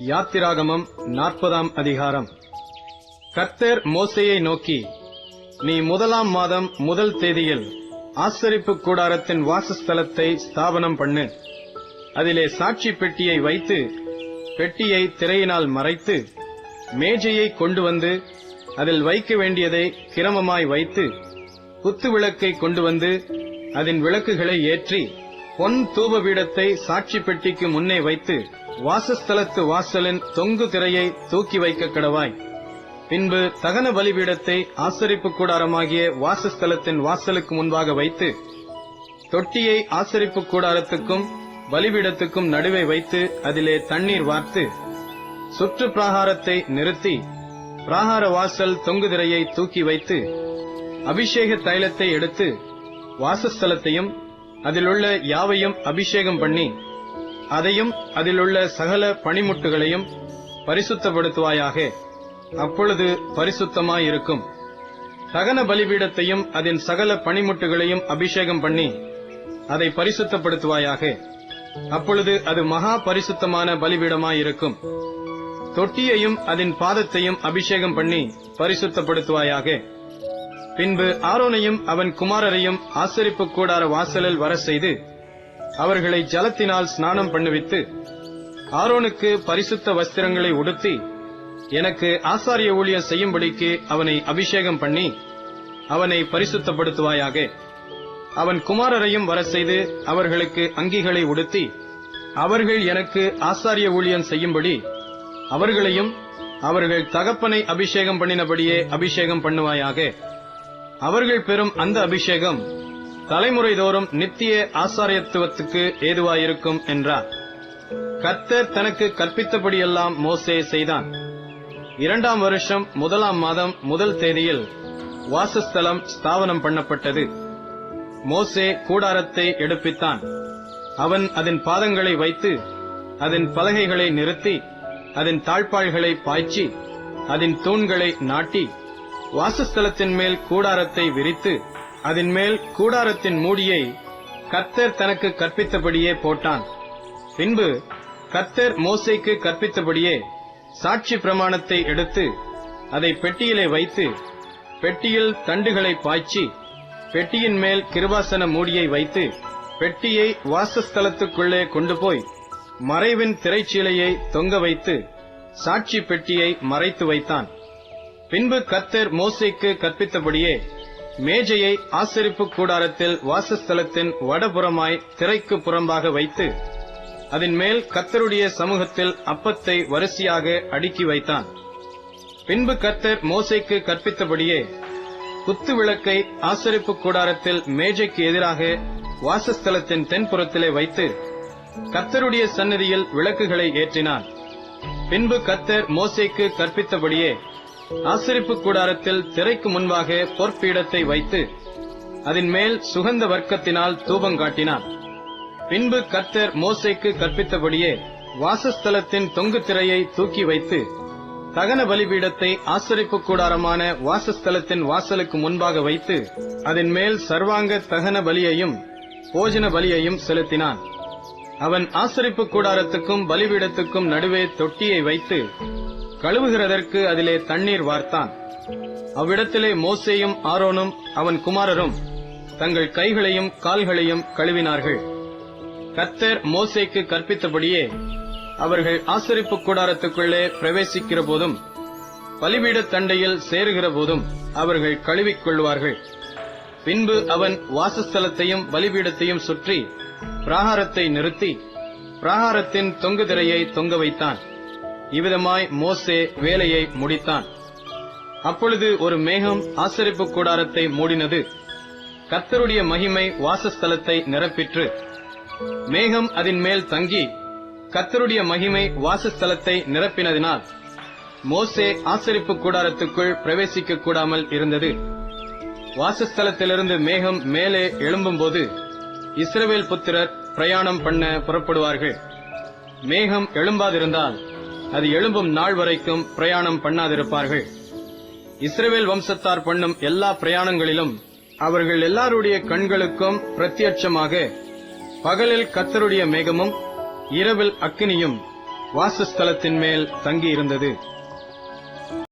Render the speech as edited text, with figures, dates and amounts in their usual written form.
யாத்திராகமம் 40ஆம் அதிகாரம். கர்த்தர் மோசேயை நோக்கி, நீ 1ஆம் மாதம் 1 தேதியில் ஆசரிப்பு கூடாரத்தின் வாசஸ்தலத்தை ஸ்தாபனம் பண்ணு. அதிலே சாட்சி பெட்டியை வைத்து பெட்டியை திரையினால் மறைத்து மேஜையை கொண்டு வந்து அதில் வைக்க வேண்டியதை கிரமமாய் வைத்து குத்து விளக்கை கொண்டு வந்து அதன் விளக்குகளை ஏற்றி பொன் தூபபீடத்தை சாட்சி பெட்டிக்கு முன்னே வைத்து வாசஸ்தலத்து வாசலின் தொங்கு திரையை தூக்கி வைக்க கடவாய். பின்பு தகன பலிபீடத்தை ஆசரிப்பு கூடாரமாகிய வாசஸ்தலத்தின் வாசலுக்கு முன்பாக வைத்து தொட்டியை ஆசரிப்பு கூடாரத்துக்கும் பலிபீடத்துக்கும் நடுவே வைத்து அதிலே தண்ணீர் வார்த்து சுற்று பிராகாரத்தை நிறுத்தி பிராகார வாசல் தொங்கு திரையை தூக்கி வைத்து அபிஷேக தைலத்தை எடுத்து வாசஸ்தலத்தையும் அதிலுள்ள யாவையும் அபிஷேகம் பண்ணி அதையும் அதிலுள்ள சகல பணிமுட்டுகளையும் பரிசுத்தப்படுத்துவாயாக. அப்பொழுது பரிசுத்தமாயிருக்கும். தகன பலிபீடத்தையும் அதன் சகல பணிமுட்டுகளையும் அபிஷேகம் பண்ணி அதை பரிசுத்தப்படுத்துவாயாக. அப்பொழுது அது மகா பரிசுத்தமான பலிபீடமாயிருக்கும். தொட்டியையும் அதன் பாதத்தையும் அபிஷேகம் பண்ணி பரிசுத்தப்படுத்துவாயாக. பின்பு ஆரோனையும் அவன் குமாரரையும் ஆசரிப்பு கூடார வாசலில் வர செய்து அவர்களை ஜலத்தினால் ஸ்நானம் பண்ணுவித்து ஆரோனுக்கு பரிசுத்த வஸ்திரங்களை உடுத்தி எனக்கு ஆசாரிய ஊழியம் செய்யும்படிக்கு அவனை அபிஷேகம் பண்ணி அவனை பரிசுத்தப்படுத்துவாயாக. அவன் குமாரரையும் வர செய்து அவர்களுக்கு அங்கிகளை உடுத்தி அவர்கள் எனக்கு ஆசாரிய ஊழியம் செய்யும்படி அவர்களையும் அவர்கள் தகப்பனை அபிஷேகம் பண்ணினபடியே அபிஷேகம் பண்ணுவாயாக. அவர்கள் பெறும் அந்த அபிஷேகம் தலைமுறை தோறும் நித்திய ஆசாரியத்துவத்துக்கு ஏதுவாயிருக்கும் என்றார். கர்த்தர் தனக்கு கற்பித்தபடியெல்லாம் மோசே செய்தான். 2ஆம் வருஷம் 1ஆம் மாதம் 1 தேதியில் வாசஸ்தலம் ஸ்தாபனம் பண்ணப்பட்டது. மோசே கூடாரத்தை எடுப்பித்தான். அவன் அதன் பாதங்களை வைத்து அதன் பலகைகளை நிறுத்தி அதன் தாழ்பாள்களை பாய்ச்சி அதன் தூண்களை நாட்டி வாசஸ்தலத்தின் மேல் கூடாரத்தை விரித்து அதன் மேல் கூடாரத்தின் மூடியை கர்த்தர் தனக்கு கற்பித்தபடியே போட்டான். பின்பு கர்த்தர் மோசேக்கு கற்பித்தபடியே சாட்சி பிரமாணத்தை எடுத்து அதை பெட்டியிலே வைத்து பெட்டியில் தண்டுகளை பாய்ச்சி பெட்டியின் மேல் கிருபாசன மூடியை வைத்து பெட்டியை வாசஸ்தலத்துக்குள்ளே கொண்டு போய் மறைவின் திரைச்சீலையை தொங்க வைத்து சாட்சி பெட்டியை மறைத்து வைத்தான். பின்பு கர்த்தர் மோசேக்கு கற்பித்தபடியே மேஜையை ஆசரிப்பு கூடாரத்தில் வாசஸ்தலத்தின் வடபுறமாய் திரைக்கு புறம்பாக வைத்து அதன் மேல் கர்த்தருடைய சமூகத்தில் அப்பத்தை வரிசையாக அடுக்கி வைத்தான். பின்பு கர்த்தர் மோசேக்கு கற்பித்தபடியே குத்து விளக்கை ஆசரிப்பு கூடாரத்தில் மேஜைக்கு எதிராக வாசஸ்தலத்தின் தென்புறத்திலே வைத்து கர்த்தருடைய சந்நிதியில் விளக்குகளை ஏற்றினான். பின்பு கர்த்தர் மோசேக்கு கற்பித்தபடியே ஆசரிப்பு கூடாரத்தில் திரைக்கு முன்பாக பொற்பீடத்தை வைத்து அதன் மேல் சுகந்த வர்க்கத்தினால் தூபங்காட்டினான். பின்பு கர்த்தர் மோசேக்கு கற்பித்தபடியே வாசஸ்தலத்தின் தொங்கு திரையை தூக்கி வைத்து தகன பலிபீடத்தை ஆசரிப்பு கூடாரமான வாசஸ்தலத்தின் வாசலுக்கு முன்பாக வைத்து அதன் மேல் சர்வாங்க தகன பலியையும் போஜன பலியையும் செலுத்தினான். அவன் ஆசரிப்பு கூடாரத்துக்கும் பலிபீடத்துக்கும் நடுவே தொட்டியை வைத்து கழுவுகிறதற்கு அதிலே தண்ணீர் வார்த்தான். அவ்விடத்திலே மோசேயும் ஆரோனும் அவன் குமாரரும் தங்கள் கைகளையும் கால்களையும் கழுவினார்கள். கர்த்தர் மோசேக்கு கற்பித்தபடியே அவர்கள் ஆசரிப்பு கூடாரத்துக்குள்ளே பிரவேசிக்கிற போதும் பலிபீட தண்டையில் சேருகிற போதும் அவர்கள் கழுவிக் கொள்வார்கள். பின்பு அவன் வாசஸ்தலத்தையும் பலிபீடத்தையும் சுற்றி பிராகாரத்தை நிறுத்தி பிராகாரத்தின் தொங்கு திரையை தொங்க வைத்தான். இவ்விதமாய் மோசே வேலையை முடித்தான். அப்பொழுது ஒரு மேகம் ஆசரிப்பு கூடாரத்தை மூடினது. கர்த்தருடைய மகிமை வாசஸ்தலத்தை நிரப்பிற்று. மேகம் அதன் மேல் தங்கி கர்த்தருடைய மகிமை வாசஸ்தலத்தை நிரப்பினதினால் மோசே ஆசரிப்பு கூடாரத்துக்குள் பிரவேசிக்க கூடாமல் இருந்தது. வாசஸ்தலத்திலிருந்து மேகம் மேலே எழும்பும்போது இஸ்ரவேல் புத்திரர் பிரயாணம் பண்ண புறப்படுவார்கள். மேகம் எழும்பாதிருந்தால் அது எழும்பும் நாள் வரைக்கும் பிரயாணம் பண்ணாதிருப்பார்கள். இஸ்ரவேல் வம்சத்தார் பண்ணும் எல்லா பிரயாணங்களிலும் அவர்கள் எல்லாருடைய கண்களுக்கும் பிரத்யட்சமாக பகலில் கர்த்தருடைய மேகமும் இரவில் அக்கினியும் வாசஸ்தலத்தின் மேல் தங்கியிருந்தது.